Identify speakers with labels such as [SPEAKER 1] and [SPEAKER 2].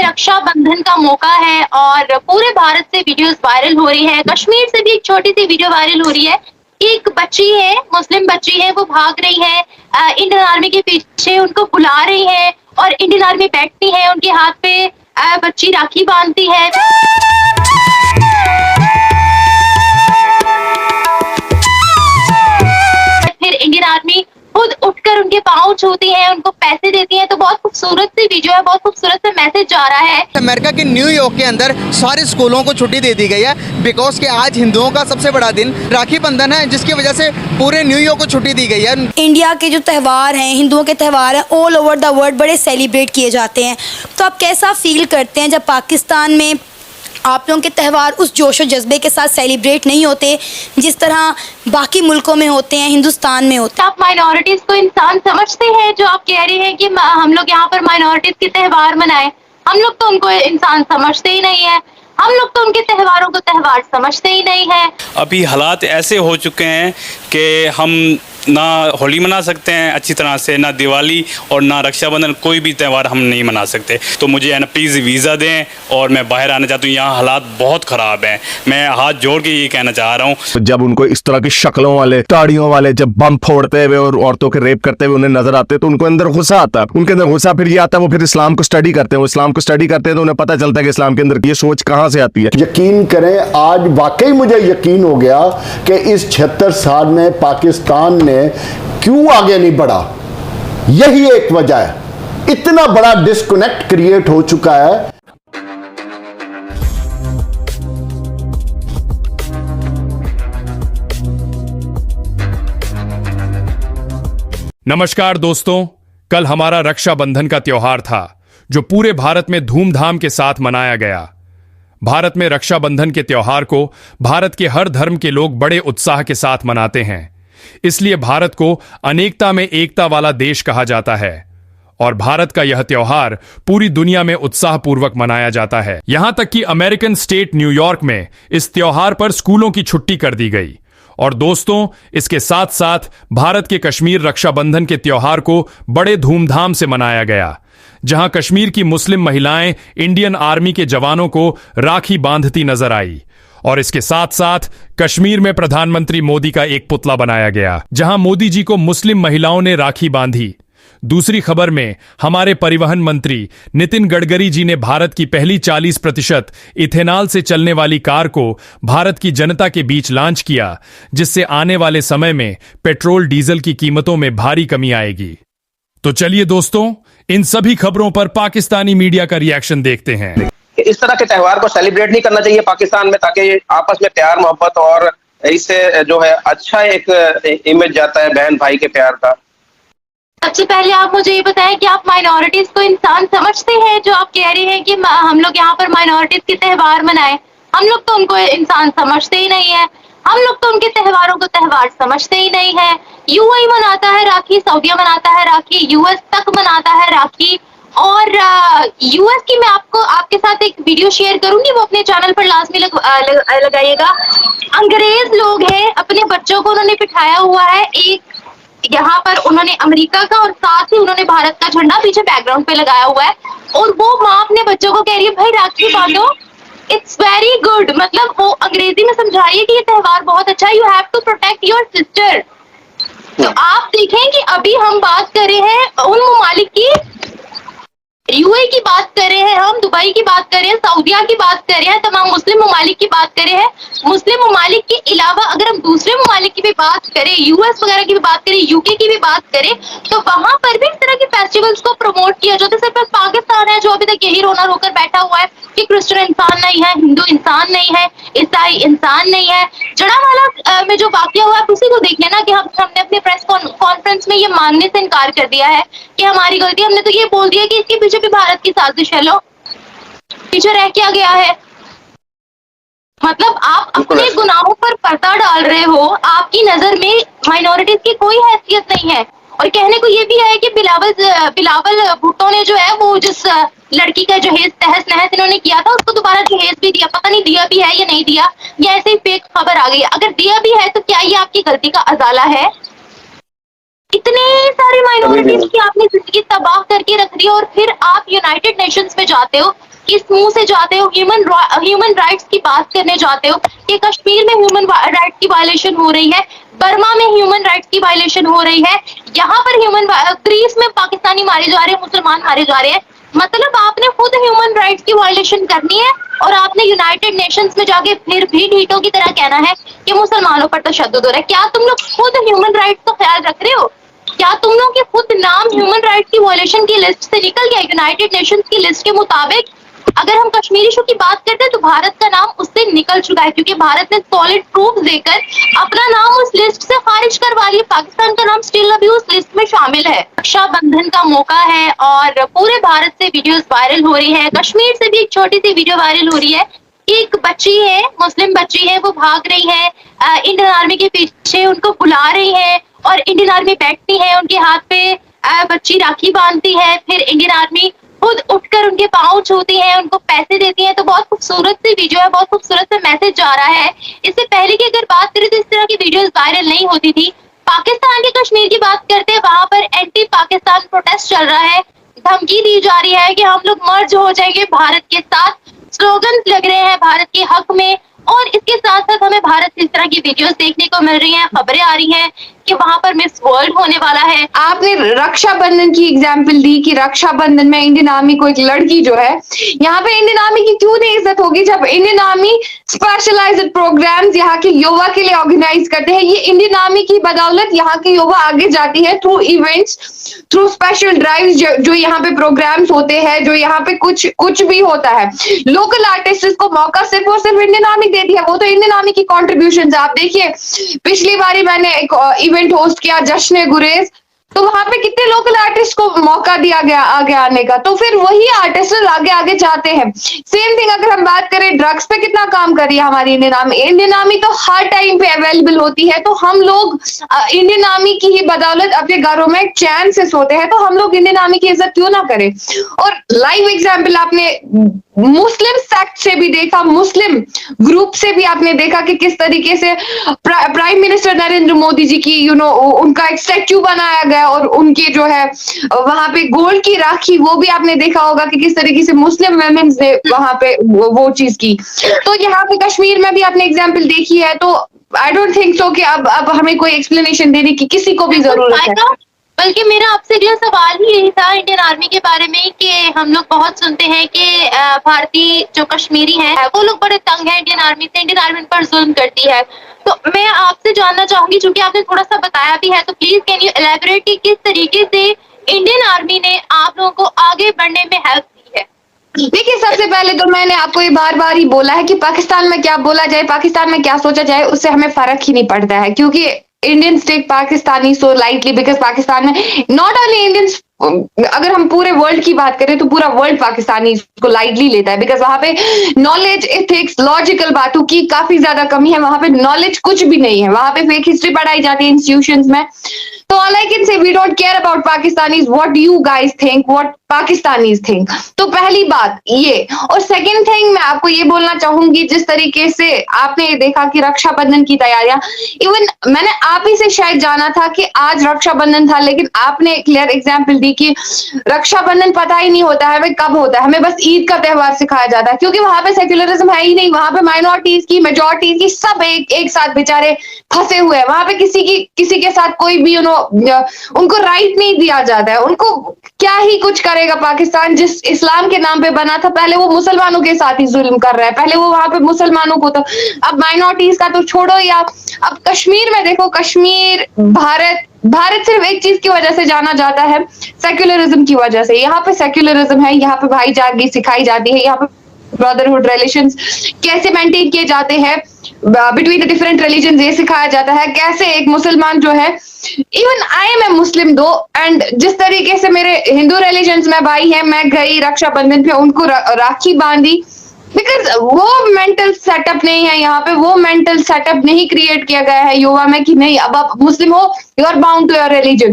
[SPEAKER 1] रक्षाबंधन का मौका है और पूरे भारत से वीडियोस वायरल हो रही है। कश्मीर से भी एक छोटी सी वीडियो वायरल हो रही है। एक बच्ची है, मुस्लिम बच्ची है, वो भाग रही है इंडियन आर्मी के पीछे, उनको बुला रही है और इंडियन आर्मी बैठती है, उनके हाथ पे बच्ची राखी बांधती है। फिर इंडियन आर्मी खुद उठकर उनके पाँव छूती है, उनको पैसे देती है। तो बहुत खूबसूरत सी वीडियो है, बहुत खूबसूरत सा मैसेज जा रहा है।
[SPEAKER 2] अमेरिका के न्यूयॉर्क के अंदर सारे स्कूलों को छुट्टी दे दी गई है बिकॉज कि आज हिंदुओं का सबसे बड़ा दिन राखी बंधन है, जिसकी वजह से पूरे न्यूयॉर्क को छुट्टी दी गई है।
[SPEAKER 3] इंडिया के जो त्यौहार हैं, हिंदुओं के त्यौहार हैं, ऑल ओवर द वर्ल्ड बड़े सेलिब्रेट किए जाते हैं। तो आप कैसा फील करते हैं जब पाकिस्तान में आप लोगों के त्यौहार उस जोश और जज्बे के साथ सेलिब्रेट नहीं होते जिस तरह बाकी मुल्कों में होते हैं, हिंदुस्तान में होते हैं?
[SPEAKER 1] आप माइनॉरिटीज को इंसान समझते हैं? जो आप कह रहे हैं कि हम लोग यहाँ पर माइनॉरिटीज के त्यौहार मनाएं, हम लोग तो उनको इंसान समझते ही नहीं है। हम लोग तो उनके त्योहारों को त्यौहार समझते ही नहीं है।
[SPEAKER 4] अभी हालात ऐसे हो चुके हैं कि हम ना होली मना सकते हैं अच्छी तरह से, ना दिवाली और ना रक्षाबंधन, कोई भी त्यौहार हम नहीं मना सकते। तो मुझे है ना प्लीज़ वीज़ा दें और मैं बाहर आना चाहता हूँ। यहाँ हालात बहुत ख़राब हैं। मैं हाथ जोड़ के ये कहना चाह रहा हूँ।
[SPEAKER 5] जब उनको इस तरह की शक्लों वाले, ताड़ियों वाले जब बम फोड़ते हुए और औरतों के रेप करते हुए उन्हें नजर आते हैं तो उनको अंदर गुस्सा आता है। उनके अंदर गुस्सा फिर ये आता है, वो फिर इस्लाम को स्टडी करते हैं। वो इस्लाम को स्टडी करते हैं तो उन्हें पता चलता है कि इस्लाम के अंदर ये सोच कहाँ से आती है।
[SPEAKER 6] यकीन करें, आज वाकई मुझे यकीन हो गया कि इस 76 साल में पाकिस्तान ने क्यों आगे नहीं बढ़ा। यही एक वजह है, इतना बड़ा डिस्कनेक्ट क्रिएट हो चुका है।
[SPEAKER 7] नमस्कार दोस्तों, कल हमारा रक्षाबंधन का त्योहार था जो पूरे भारत में धूमधाम के साथ मनाया गया। भारत में रक्षाबंधन के त्योहार को भारत के हर धर्म के लोग बड़े उत्साह के साथ मनाते हैं। इसलिए भारत को अनेकता में एकता वाला देश कहा जाता है और भारत का यह त्योहार पूरी दुनिया में उत्साहपूर्वक मनाया जाता है। यहां तक कि अमेरिकन स्टेट न्यूयॉर्क में इस त्योहार पर स्कूलों की छुट्टी कर दी गई। और दोस्तों, इसके साथ साथ भारत के कश्मीर रक्षाबंधन के त्योहार को बड़े धूमधाम से मनाया गया, जहां कश्मीर की मुस्लिम महिलाएं इंडियन आर्मी के जवानों को राखी बांधती नजर आई। और इसके साथ साथ कश्मीर में प्रधानमंत्री मोदी का एक पुतला बनाया गया, जहां मोदी जी को मुस्लिम महिलाओं ने राखी बांधी। दूसरी खबर में हमारे परिवहन मंत्री नितिन गडकरी जी ने भारत की पहली 40% इथेनॉल से चलने वाली कार को भारत की जनता के बीच लॉन्च किया, जिससे आने वाले समय में पेट्रोल डीजल की कीमतों में भारी कमी आएगी। तो चलिए दोस्तों, इन सभी खबरों पर पाकिस्तानी मीडिया का रिएक्शन देखते हैं।
[SPEAKER 8] इस तरह के त्यौहार को सेलिब्रेट नहीं करना चाहिए पाकिस्तान में, ताकि आपस में प्यार मोहब्बत और इससे जो है अच्छा एक इमेज जाता है बहन भाई के प्यार का।
[SPEAKER 1] सबसे पहले आप मुझे ये बताएं कि आप माइनॉरिटीज को इंसान समझते हैं? जो आप कह रहे हैं कि हम लोग यहाँ पर माइनॉरिटीज के त्यौहार मनाएं, हम लोग तो उनको इंसान समझते ही नहीं है। हम लोग तो उनके त्योहारों को त्यौहार समझते ही नहीं है। यूएई मनाता है राखी, सऊदीया मनाता है राखी, यूएस तक मनाता है राखी। और यूएस की मैं आपके साथ एक वीडियो शेयर करूंगी, वो अपने चैनल पर लाजमी लगाइएगा। अंग्रेज लोग हैं, अपने बच्चों को उन्होंने बिठाया हुआ है एक यहाँ पर, उन्होंने अमेरिका का और साथ ही उन्होंने भारत का झंडा पीछे बैकग्राउंड पे लगाया हुआ है। और वो माँ अपने बच्चों को कह रही है भाई राखी बांधो, इट्स वेरी गुड। मतलब वो अंग्रेजी में समझाइए कि ये त्यौहार बहुत अच्छा है, you have to protect your sister. तो आप देखें कि अभी हम बात कर रहे हैं उन ममालिक की, यूएई की बात कर रहे हैं, हम दुबई की बात कर रहे हैं, सऊदीया की बात कर रहे हैं, तमाम मुस्लिम ममालिक की बात कर रहे हैं। मुस्लिम ममालिक के अलावा अगर हम दूसरे ममालिक की भी बात करें, यूएस वगैरह की भी बात करें, यूके की भी बात करें, तो वहां पर भी इस तरह के फेस्टिवल्स को प्रमोट किया जाता है। सिर्फ पाकिस्तान है जो अभी तक यही रोना रोकर बैठा हुआ है कि क्रिश्चियन इंसान नहीं है, हिंदू इंसान नहीं है, ईसाई इंसान नहीं है। जड़ावाला में जो वाकया हुआ है उसी को देख लेना कि हमने अपने प्रेस कॉन्फ्रेंस में ये मानने से इनकार कर दिया है कि हमारी गलती, हमने तो ये बोल दिया कि इसके पीछे भी भारत की साजिश है। लो पीछे रह क्या गया है? मतलब आप अपने गुनाहों पर पर्दा डाल रहे हो। आपकी नजर में माइनॉरिटीज की कोई हैसियत नहीं है। और कहने को ये भी है कि बिलावल भुट्टो ने जो है वो जिस लड़की का जहेज तहस नहस इन्होंने किया था उसको दोबारा जहेज भी दिया, पता नहीं दिया भी है या नहीं दिया, या ऐसे ही फेक खबर आ गई। अगर दिया भी है तो क्या ये आपकी गलती का अजाला है? इतने सारे माइनॉरिटीज की आपने जिंदगी तबाह करके रख दी और फिर आप यूनाइटेड नेशंस में जाते हो, किस मुंह से जाते हो ह्यूमन राइट्स की बात करने जाते हो कि कश्मीर में ह्यूमन राइट्स की वायलेशन हो रही है, बर्मा में ह्यूमन राइट्स की वायलेशन हो रही है, यहाँ पर ग्रीस में पाकिस्तानी मारे जा रहे हैं, मुसलमान मारे जा रहे हैं। मतलब आपने खुद ह्यूमन राइट्स की वायलेशन करनी है और आपने यूनाइटेड नेशंस में जाके फिर भी ढीठों की तरह कहना है कि मुसलमानों पर तशद्दुद हो रहा है। क्या तुम लोग खुद ह्यूमन राइट्स का ख्याल रख रहे हो? क्या तुम लोग के खुद नाम ह्यूमन राइट्स की वायलेशन की लिस्ट से निकल गया? यूनाइटेड नेशंस की लिस्ट के मुताबिक अगर हम कश्मीर इशू की बात करते हैं तो भारत का नाम उससे निकल चुका है, क्योंकि भारत ने सॉलिड प्रूफ देकर अपना नाम उस लिस्ट से खारिज करवा लिया। पाकिस्तान का नाम स्टिल अभी उस लिस्ट में शामिल है। रक्षाबंधन का मौका है और पूरे भारत से वीडियोस वायरल हो रही है, कश्मीर से भी एक छोटी सी वीडियो वायरल हो रही है। एक बच्ची है, मुस्लिम बच्ची है, वो भाग रही है इंडियन आर्मी के पीछे, उनको बुला रही है और इंडियन आर्मी बैठती है, उनके हाथ पे बच्ची राखी बांधती है, फिर इंडियन आर्मी खुद उठकर उनके पाँव छूती है, उनको पैसे देती है। तो बहुत खूबसूरत सी वीडियो है, बहुत खूबसूरत सा मैसेज जा रहा है। इससे पहले की अगर बात करें तो इस तरह की वीडियोस वायरल नहीं होती थी। पाकिस्तान के कश्मीर की बात करते हैं, वहां पर एंटी पाकिस्तान प्रोटेस्ट चल रहा है, धमकी दी जा रही है कि हम लोग मर्ज हो जाएंगे भारत के साथ, स्लोगन लग रहे हैं भारत के हक में। और इसके साथ साथ हमें भारत से इस तरह की वीडियोस देखने को मिल रही हैं, खबरें आ रही हैं कि वहां पर मिस वर्ल्ड होने वाला है।
[SPEAKER 9] आपने रक्षाबंधन की एग्जाम्पल दी कि रक्षाबंधन में इंडियन आर्मी को एक लड़की जो है, यहाँ पे इंडियन आर्मी की क्यों नहीं इज्जत होगी जब इंडियन आर्मी स्पेशलाइज्ड प्रोग्राम्स यहाँ के युवा के लिए ऑर्गेनाइज करते हैं। ये इंडियन आर्मी की बदौलत यहाँ के युवा आगे जाती है through events, through special drives जो यहाँ पे प्रोग्राम्स होते हैं, जो यहाँ पे कुछ भी होता है। लोकल आर्टिस्ट को मौका सिर्फ और सिर्फ इंडियन आर्मी देती है, वो तो इंडियन आर्मी की कॉन्ट्रीब्यूशन। आप देखिए, पिछली बारी मैंने एक इवेंट होस्ट किया जश्न गुरेज, तो वहां पे कितने लोकल आर्टिस्ट को मौका दिया गया आगे आने का, तो फिर वही आर्टिस्ट आगे जाते हैं। सेम थिंग अगर हम बात करें ड्रग्स पे कितना काम कर रही है हमारी इंडियन आर्मी तो हर टाइम पे अवेलेबल होती है। तो हम लोग इंडियन आर्मी की ही बदौलत अपने घरों में चैन से सोते हैं, तो हम लोग इंडियन आर्मी की इज्जत क्यों ना करें। और लाइव एग्जाम्पल आपने मुस्लिम सेक्ट से भी देखा, मुस्लिम ग्रुप से भी आपने देखा कि किस तरीके से प्राइम मिनिस्टर नरेंद्र मोदी जी की उनका एक स्टैच्यू बनाया गया और उनके जो है वहां पे गोल्ड की राखी, वो भी आपने देखा होगा कि किस तरीके से मुस्लिम वेमेन्स ने वहां पे वो चीज की। तो यहाँ पे कश्मीर में भी आपने एग्जाम्पल देखी है। तो आई डोंट थिंक सो कि अब हमें कोई एक्सप्लेनेशन देने की किसी को भी जरूरत है।
[SPEAKER 1] बल्कि मेरा आपसे अगला सवाल ही यही था इंडियन आर्मी के बारे में कि हम लोग बहुत सुनते हैं कि भारतीय जो कश्मीरी हैं वो लोग बड़े तंग हैं इंडियन आर्मी से, इंडियन आर्मी पर जुल्म करती है। तो मैं आपसे जानना चाहूंगी, चूंकि आपने थोड़ा सा बताया भी है, तो प्लीज कैन यू एलैबोरेट कि किस तरीके से इंडियन आर्मी ने आप लोगों को आगे बढ़ने में हेल्प की है।
[SPEAKER 9] देखिए, सबसे पहले तो मैंने आपको ये बार बार ही बोला है कि पाकिस्तान में क्या बोला जाए, पाकिस्तान में क्या सोचा जाए, उससे हमें फर्क ही नहीं पड़ता है, क्योंकि Indians take Pakistani so lightly because Pakistan में नॉट ओनली इंडियंस, अगर हम पूरे वर्ल्ड की बात करें तो पूरा वर्ल्ड पाकिस्तानी को लाइटली लेता है, बिकॉज वहां पे नॉलेज, एथिक्स, लॉजिकल बातों की काफी ज्यादा कमी है। वहां पे नॉलेज कुछ भी नहीं है, वहां पे फेक हिस्ट्री पढ़ाई जाती है इंस्टीट्यूशंस में। तो all I can say, we don't care about Pakistanis, what you guys think, what Pakistanis think. तो पहली बात ये। और सेकंड थिंग मैं आपको ये बोलना चाहूंगी, जिस तरीके से आपने देखा कि रक्षाबंधन की तैयारियां, इवन मैंने आप ही से शायद जाना था कि आज रक्षाबंधन था, लेकिन आपने क्लियर एग्जाम्पल दी कि रक्षाबंधन पता ही नहीं होता है हमें कब होता है, हमें बस ईद का त्योहार सिखाया जाता है, क्योंकि वहां पे सेक्युलरिज्म है ही नहीं। वहां पे माइनॉरिटीज की, मेजॉरिटीज की सब एक साथ बेचारे फंसे हुए हैं। वहां पे किसी के साथ कोई भी उनको राइट नहीं दिया जाता है। उनको क्या ही कुछ करेगा पाकिस्तान, जिस इस्लाम के नाम पे बना था, पहले वो मुसलमानों के साथ ही जुल्म कर रहा है, पहले वो वहां पे मुसलमानों को, तो अब माइनॉरिटीज का तो छोड़ो ही आप। अब कश्मीर में देखो, कश्मीर भारत सिर्फ एक चीज की वजह से जाना जाता है, सेक्युलरिज्म की वजह से। यहाँ पे सेक्युलरिज्म है, यहाँ पे भाईचारगी सिखाई जाती है, यहाँ पे ब्रदरहुड रिलेशंस कैसे मेंटेन किए जाते हैं बिटवीन द डिफरेंट रिलीजन, ये सिखाया जाता है। कैसे एक मुसलमान जो है, इवन आई एम ए मुस्लिम दो, एंड जिस तरीके से मेरे हिंदू रिलीजन्स में भाई है, मैं गई रक्षाबंधन पे उनको राखी बांधी, बिकॉज वो मेंटल सेटअप नहीं है यहाँ पे, वो मेंटल सेटअप नहीं क्रिएट किया गया है युवा में कि नहीं अब आप मुस्लिम हो, you are bound to your religion.